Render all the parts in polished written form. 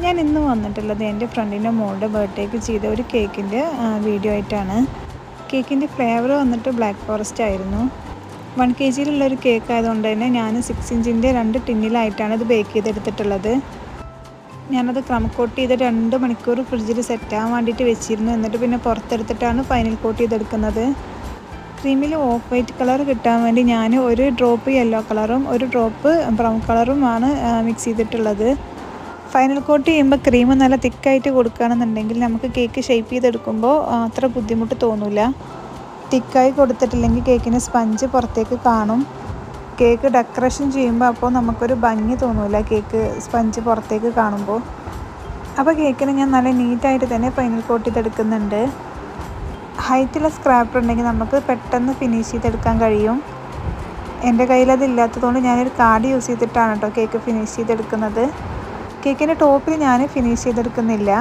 ഞാൻ ഇന്ന് വന്നിട്ടുള്ളത് എൻ്റെ ഫ്രണ്ടിൻ്റെ മോളുടെ ബർത്ത്ഡേക്ക് ചെയ്ത ഒരു കേക്കിൻ്റെ വീഡിയോ ആയിട്ടാണ്. കേക്കിൻ്റെ ഫ്ലേവർ വന്നിട്ട് ബ്ലാക്ക് ഫോറസ്റ്റ് ആയിരുന്നു. 1 kg കേക്ക് ആയതുകൊണ്ട് തന്നെ ഞാൻ 6 ഇഞ്ചിൻ്റെ 2 ടിന്നിലായിട്ടാണ് ഇത് ബേക്ക് ചെയ്തെടുത്തിട്ടുള്ളത്. ഞാനത് ക്രം കോട്ട് ചെയ്ത് 2 മണിക്കൂർ ഫ്രിഡ്ജിൽ സെറ്റാകാൻ വേണ്ടിയിട്ട് വെച്ചിരുന്നു. എന്നിട്ട് പിന്നെ പുറത്തെടുത്തിട്ടാണ് ഫൈനൽ കോട്ട് ചെയ്തെടുക്കുന്നത്. ക്രീമിൽ ഓഫ് വൈറ്റ് കളർ കിട്ടാൻ വേണ്ടി ഞാൻ ഒരു ഡ്രോപ്പ് യെല്ലോ കളറും ഒരു ഡ്രോപ്പ് ബ്രൗൺ കളറുമാണ് മിക്സ് ചെയ്തിട്ടുള്ളത്. ഫൈനൽ കോട്ട് ചെയ്യുമ്പോൾ ക്രീം നല്ല തിക്കായിട്ട് കൊടുക്കുകയാണെന്നുണ്ടെങ്കിൽ നമുക്ക് കേക്ക് ഷേപ്പ് ചെയ്തെടുക്കുമ്പോൾ അത്ര ബുദ്ധിമുട്ട് തോന്നില്ല. തിക്കായി കൊടുത്തിട്ടില്ലെങ്കിൽ കേക്കിന് സ്പഞ്ച് പുറത്തേക്ക് കാണും. കേക്ക് ഡെക്കറേഷൻ ചെയ്യുമ്പോൾ അപ്പോൾ നമുക്കൊരു ഭംഗി തോന്നില്ല കേക്ക് സ്പഞ്ച് പുറത്തേക്ക് കാണുമ്പോൾ. അപ്പോൾ കേക്കിന് ഞാൻ നല്ല നീറ്റായിട്ട് തന്നെ ഫൈനൽ കോട്ട് ചെയ്തെടുക്കുന്നുണ്ട്. ഹൈറ്റുള്ള സ്ക്രാപ്പർ ഉണ്ടെങ്കിൽ നമുക്ക് പെട്ടെന്ന് ഫിനിഷ് ചെയ്തെടുക്കാൻ കഴിയും. എൻ്റെ കയ്യിലതില്ലാത്തതുകൊണ്ട് ഞാനൊരു കാർഡ് യൂസ് ചെയ്തിട്ടാണ് കേട്ടോ കേക്ക് ഫിനിഷ് ചെയ്തെടുക്കുന്നത്. കേക്കിൻ്റെ ടോപ്പിൽ ഞാൻ ഫിനിഷ് ചെയ്തെടുക്കുന്നില്ല.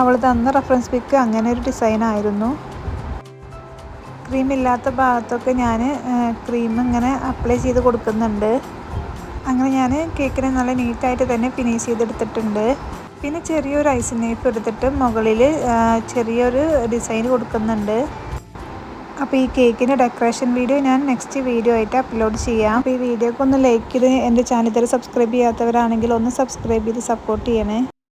അവൾ തന്ന റെഫറൻസ് പിക്ക് അങ്ങനെ ഒരു ഡിസൈനായിരുന്നു. ക്രീം ഇല്ലാത്ത ഭാഗത്തൊക്കെ ഞാൻ ക്രീം ഇങ്ങനെ അപ്ലൈ ചെയ്ത് കൊടുക്കുന്നുണ്ട്. അങ്ങനെ ഞാൻ കേക്കിനെ നല്ല നീറ്റായിട്ട് തന്നെ ഫിനിഷ് ചെയ്തെടുത്തിട്ടുണ്ട്. പിന്നെ ചെറിയൊരു ഐസിങ് നൈഫ് എടുത്തിട്ട് മുകളിൽ ചെറിയൊരു ഡിസൈൻ കൊടുക്കുന്നുണ്ട്. അപ്പോൾ ഈ കേക്കിൻ്റെ ഡെക്കറേഷൻ വീഡിയോ ഞാൻ നെക്സ്റ്റ് വീഡിയോ ആയിട്ട് അപ്ലോഡ് ചെയ്യാം. അപ്പോൾ ഈ വീഡിയോക്ക് ഒന്ന് ലൈക്ക് ചെയ്ത് എൻ്റെ ചാനൽ ഇതുവരെ സബ്സ്ക്രൈബ് ചെയ്യാത്തവരാണെങ്കിൽ ഒന്ന് സബ്സ്ക്രൈബ് ചെയ്ത് സപ്പോർട്ട് ചെയ്യണേ.